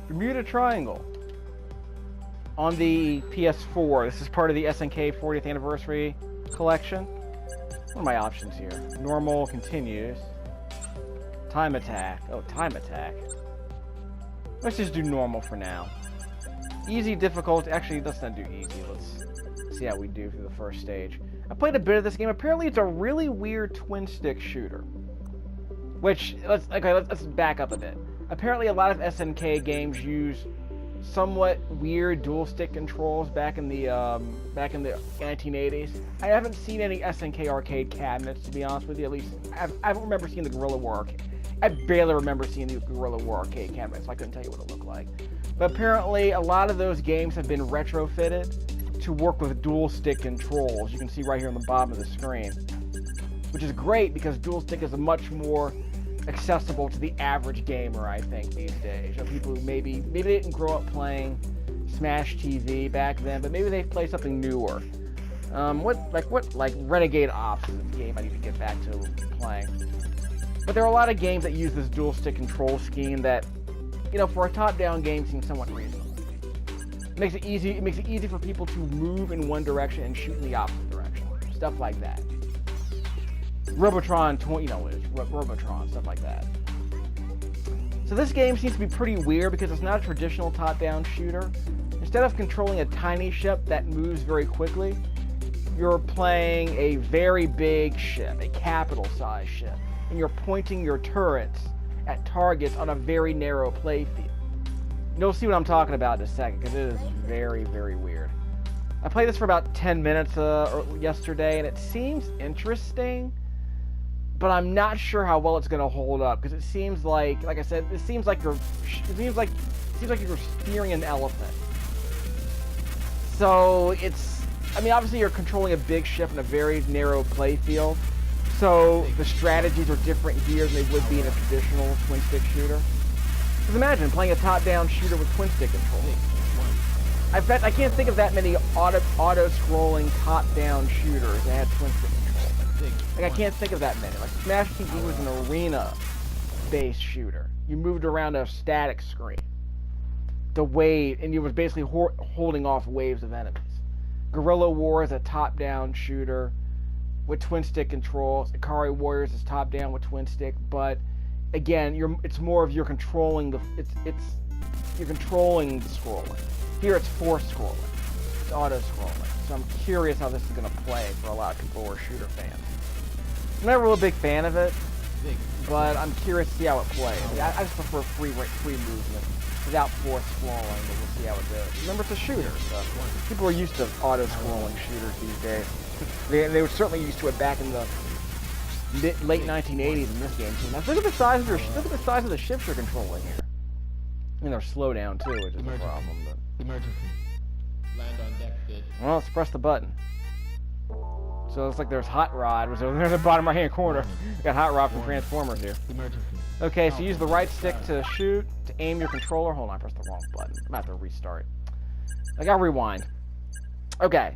Bermuda Triangle on the PS4. This is part of the SNK 40th Anniversary Collection. What are my options here? Normal continues. Time attack. Oh, time attack. Let's just do normal for now. Easy, difficult. Actually, let's not do easy. Let's see how we do through the first stage. I played a bit of this game. Apparently, it's a really weird twin-stick shooter. Which, let's back up a bit. Apparently, a lot of SNK games use somewhat weird dual-stick controls back in the 1980s. I haven't seen any SNK arcade cabinets, to be honest with you. At least, I don't remember seeing the Guerrilla War arcade. I barely remember seeing the Guerrilla War arcade cabinet, so I couldn't tell you what it looked like. But apparently, a lot of those games have been retrofitted to work with dual-stick controls. You can see right here on the bottom of the screen. Which is great, because dual-stick is a much more accessible to the average gamer, I think, these days. You know, people who maybe they didn't grow up playing Smash TV back then, but maybe they play something newer. Like Renegade Ops is a game I need to get back to playing. But there are a lot of games that use this dual stick control scheme that, you know, for a top-down game seems somewhat reasonable. It makes it easy for people to move in one direction and shoot in the opposite direction. Stuff like that. Robotron, you know what it is, Robotron, stuff like that. So this game seems to be pretty weird because it's not a traditional top-down shooter. Instead of controlling a tiny ship that moves very quickly, you're playing a very big ship, a capital-sized ship, and you're pointing your turrets at targets on a very narrow playfield. You'll see what I'm talking about in a second, because it is very, very weird. I played this for about 10 minutes yesterday, and it seems interesting, but I'm not sure how well it's going to hold up, because it seems like I said, it seems like you're steering an elephant. So it's, I mean, obviously you're controlling a big ship in a very narrow playfield, so the strategies are different here than they would be in a traditional twin-stick shooter. Because imagine playing a top-down shooter with twin-stick control. I bet I can't think of that many auto-scrolling top-down shooters that had twin-stick control. Like, I can't think of that many. Like, Smash TV was an arena-based shooter. You moved around a static screen. The wave, and you was basically holding off waves of enemies. Guerrilla War is a top-down shooter with twin-stick controls. Ikari Warriors is top-down with twin-stick, but again, it's more of you're controlling the scrolling. Here it's forced scrolling. It's auto-scrolling. So I'm curious how this is going to play for a lot of people who are shooter fans. I'm never a real big fan of it, but I'm curious to see how it plays. I just prefer free movement without forced scrolling, but we'll see how it goes. Remember, it's a shooter, so people are used to auto-scrolling shooters these days. They were certainly used to it back in the late 1980s in this game too. Now look at the size of the ships you're controlling here. And they're slow down too, which is a problem. But Emergency. Land on deck, bitch. well, let's press the button. So it looks like there's Hot Rod, which is over there in the bottom right-hand corner. We got Hot Rod from Transformers here. Emergency. Okay, so use the right stick to shoot, to aim your controller. Hold on, I pressed the wrong button. I'm about to restart. I gotta rewind. Okay.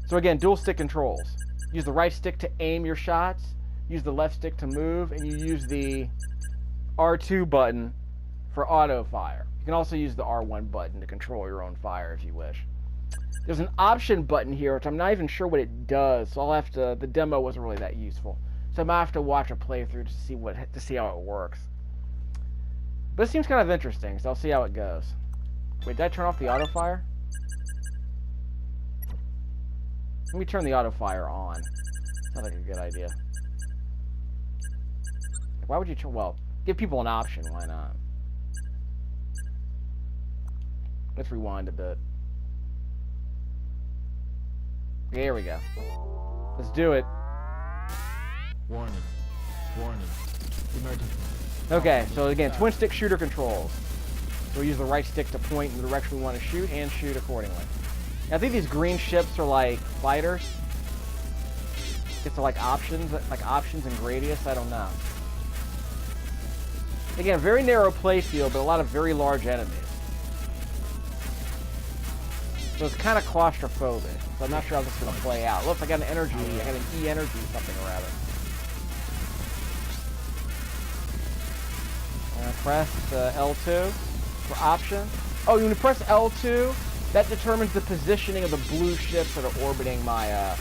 So again, dual stick controls. Use the right stick to aim your shots, use the left stick to move, and you use the R2 button for auto fire. You can also use the R1 button to control your own fire if you wish. There's an option button here, which I'm not even sure what it does, so I'll have to, the demo wasn't really that useful. So I might have to watch a playthrough to see how it works. But it seems kind of interesting, so I'll see how it goes. Wait, did I turn off the auto fire? Let me turn the auto fire on. Sounds like a good idea. Why would you turn? Well, give people an option. Why not? Let's rewind a bit. There we go. Let's do it. Warning. Warning. Emergency. Okay, so again, twin stick shooter controls. So we use the right stick to point in the direction we want to shoot and shoot accordingly. I think these green ships are like fighters. It's like options and Gradius. I don't know. Again, very narrow playfield, but a lot of very large enemies. So it's kind of claustrophobic. So I'm not sure how this is going to play out. Looks like I got an E-energy something or other. Press L2. for options. Oh, when you press L2, that determines the positioning of the blue ships that are orbiting my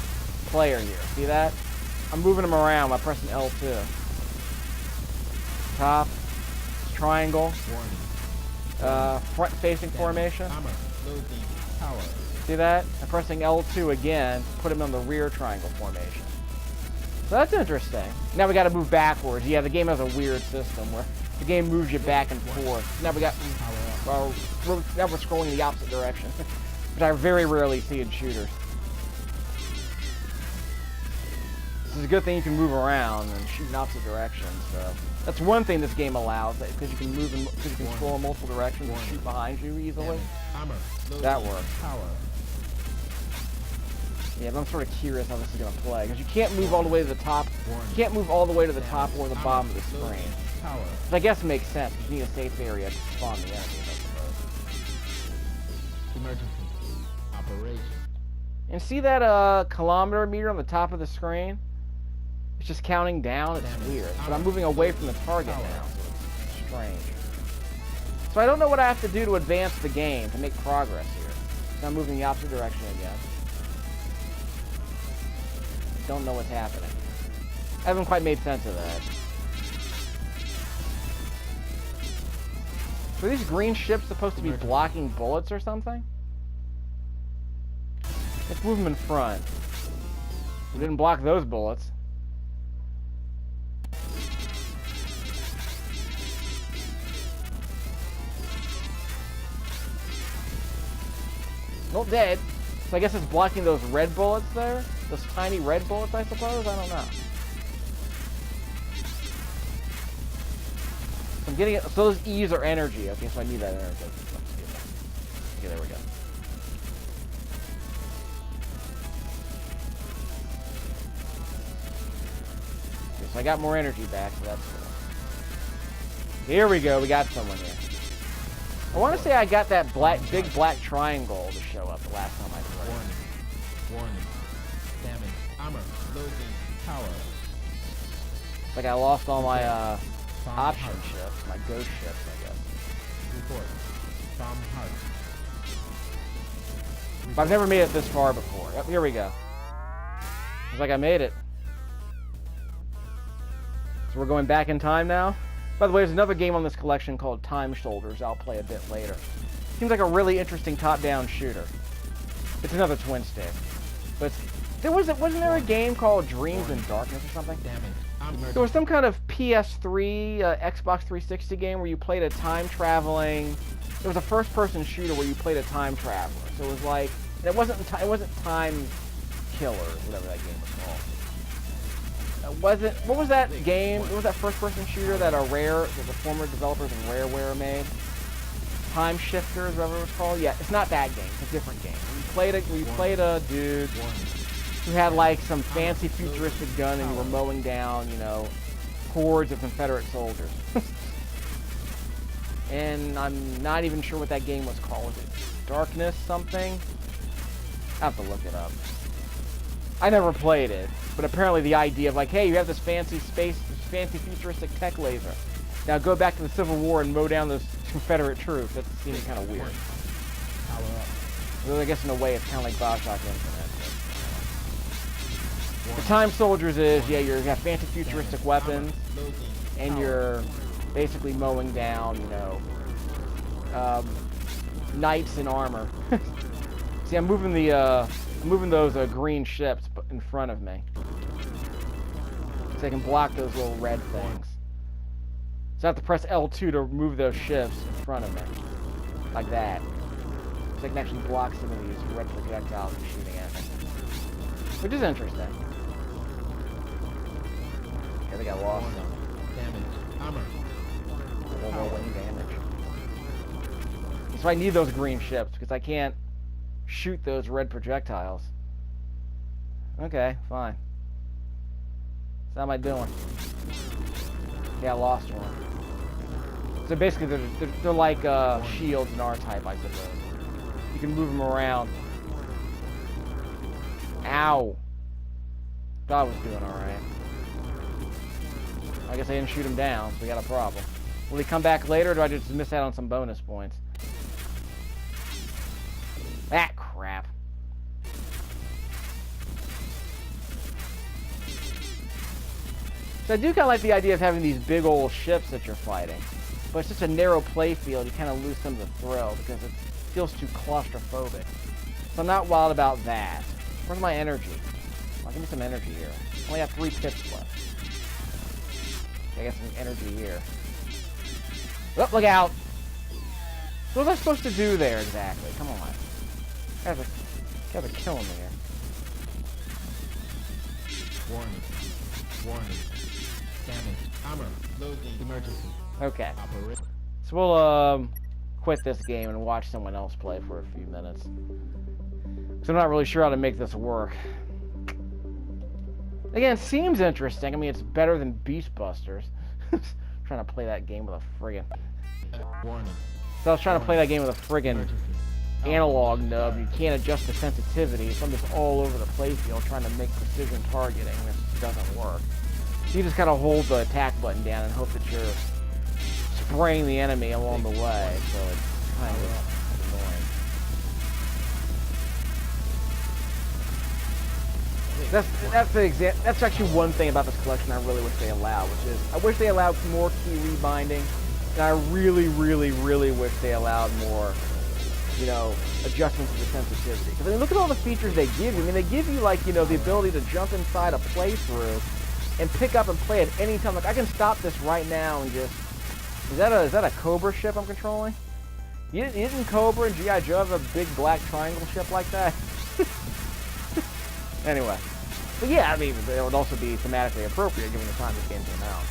player here. See that? I'm moving them around by pressing L2. Top, triangle, front-facing formation. See that? I'm pressing L2 again, put him on the rear triangle formation. So that's interesting. Now we got to move backwards. Yeah, the game has a weird system where the game moves you back and forth. Now now we're scrolling in the opposite direction, which I very rarely see in shooters. This is a good thing you can move around and shoot in opposite directions. So that's one thing this game allows, because you can move because you can scroll in multiple directions and shoot behind you easily. That works. Yeah, but I'm sort of curious how this is going to play, because you can't move all the way to the top. You can't move all the way to the top or the bottom of the screen. Which I guess makes sense, because you need a safe area to spawn the enemies, I suppose. Emergency operation. And see that kilometer meter on the top of the screen? It's just counting down. It's weird. But I'm moving away from the target now, so it's strange. So I don't know what I have to do to advance the game, to make progress here. So I'm moving the opposite direction again. Don't know what's happening. I haven't quite made sense of that. So are these green ships supposed to be blocking bullets or something? Let's move them in front. We didn't block those bullets. Well, dead. So I guess it's blocking those red bullets there? Those tiny red bullets, I suppose? I don't know. So I'm getting it. So those E's are energy. Okay, so I need that energy. Okay, there we go. Okay, so I got more energy back, so that's cool. Here we go. We got someone here. I want to say I got that big black triangle to show up the last time I played. Warning. Damage. Armor. Loading. Power. It's like I lost all my option ships, my ghost ships, I guess. Report. Bomb heart. But I've never made it this far before. Yep, here we go. Looks like I made it. So we're going back in time now. By the way, there's another game on this collection called Time Shoulders I'll play a bit later. Seems like a really interesting top-down shooter. It's another twin stick. But wasn't there a game called Dreams in Darkness or something? There was some kind of PS3, Xbox 360 game where you played a time-traveling... It was a first-person shooter where you played a time traveler. So it was like... It wasn't Time Killer, whatever that game was called. What was that game? What was that first-person shooter that the former developers of Rareware made? Time Shifters, whatever it was called? Yeah, it's not that game. It's a different game. You played a dude who had like some fancy futuristic gun and you were mowing down, you know, hordes of Confederate soldiers. And I'm not even sure what that game was called. Was it Darkness something? I have to look it up. I never played it, but apparently the idea of like, hey, you have this fancy futuristic tech laser. Now go back to the Civil War and mow down those Confederate troops. That seems kind of weird. Well, I guess in a way it's kind of like Bioshock Infinite. The Time Soldiers is, yeah, you have fancy futuristic weapons, and you're basically mowing down, you know, knights in armor. See, I'm moving those green ships in front of me, so I can block those little red things. So I have to press L2 to move those ships in front of me, like that. So I can actually block some of these red projectiles from shooting at me, which is interesting. I think I lost them. Damage. Armor. Damage. So I need those green ships because I can't shoot those red projectiles. Okay, fine. So how am I doing? Yeah, I lost one. So basically they're like shields in R-Type, I suppose. You can move them around. Ow. Thought I was doing alright. I guess I didn't shoot him down, so we got a problem. Will he come back later, or do I just miss out on some bonus points? Ah, crap. So I do kind of like the idea of having these big old ships that you're fighting. But it's just a narrow playfield, you kind of lose some of the thrill because it feels too claustrophobic. So I'm not wild about that. Where's my energy? Well, give me some energy here. I only have 3 pips left. I got some energy here. Oh, look out! What was I supposed to do there exactly? Come on. Guys are killing me here. Warning. Warning. Damage. Armor. Loading. Emergency. Okay. Operation. So we'll quit this game and watch someone else play for a few minutes. Because I'm not really sure how to make this work. Again, it seems interesting. I mean, it's better than Beast Busters. Trying to play that game with a friggin'... Warning. So I was trying to play that game with a friggin' Emergency. analog nub. You can't adjust the sensitivity. So I'm just all over the playfield trying to make precision targeting. This doesn't work. So you just kind of hold the attack button down and hope that you're spraying the enemy along the way. So it's kind of annoying. That's actually one thing about this collection I really wish they allowed, which is I wish they allowed more key rebinding, and I really, really, really wish they allowed more, you know, adjustments to the sensitivity. Because I mean, look at all the features they give you. I mean, they give you like, you know, the ability to jump inside a playthrough and pick up and play at any time. Like I can stop this right now and just is that a Cobra ship I'm controlling? Isn't Cobra and G.I. Joe have a big black triangle ship like that? Anyway. But yeah, I mean, it would also be thematically appropriate given the time this game came out,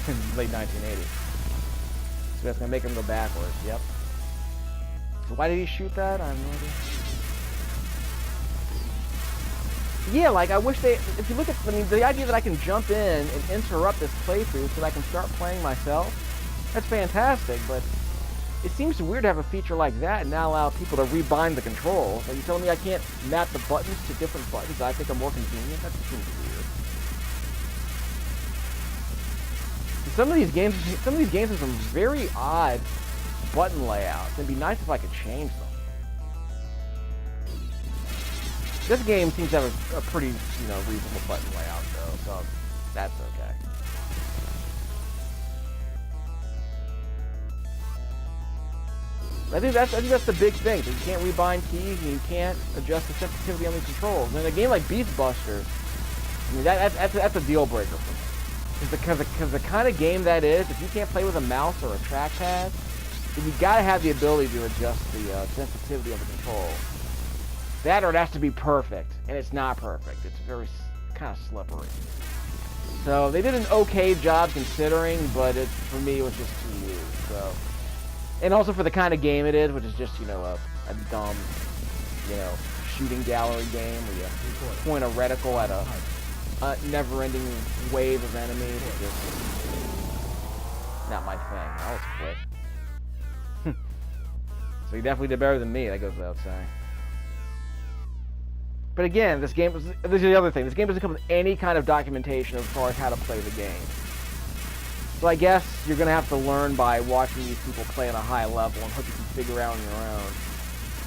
in late 1980. So that's going to make him go backwards, yep. So why did he shoot that? I have no idea. Yeah, like, I wish they, if you look at, I mean, the idea that I can jump in and interrupt this playthrough so that I can start playing myself, that's fantastic, but it seems weird to have a feature like that and now allow people to rebind the controls. Are you telling me I can't map the buttons to different buttons that I think are more convenient? That seems weird. Some of these games have some very odd button layouts. It'd be nice if I could change them. This game seems to have a pretty, you know, reasonable button layout though, so that's okay. I think that's the big thing. You can't rebind keys and you can't adjust the sensitivity on these controls. And in a game like Beast Busters, I mean that's a deal breaker for me. Because the kind of game that is, if you can't play with a mouse or a trackpad, then you gotta have the ability to adjust the sensitivity of the control. That or it has to be perfect, and it's not perfect. It's very kind of slippery. So they did an okay job considering, but for me it was just too weird. So. And also for the kind of game it is, which is just, you know, a dumb, you know, shooting gallery game where you point a reticle at a never-ending wave of enemies. It's just not my thing. That was quick. So you definitely did better than me, that goes without saying. But again, this is the other thing. This game doesn't come with any kind of documentation as far as how to play the game. So I guess you're going to have to learn by watching these people play at a high level and hope you can figure out on your own.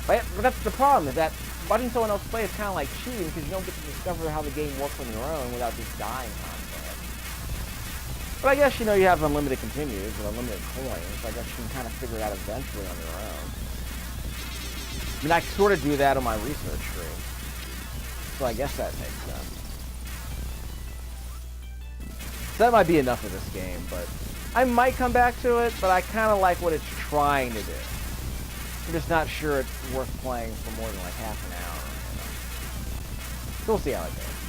But that's the problem, is that watching someone else play is kind of like cheating because you don't get to discover how the game works on your own without just dying constantly. But I guess, you know, you have unlimited continues with unlimited coins, so I guess you can kind of figure it out eventually on your own. I mean, I sort of do that on my research stream. So I guess that makes sense. So that might be enough of this game, but I might come back to it, but I kind of like what it's trying to do. I'm just not sure it's worth playing for more than like half an hour. You know? So we'll see how it goes.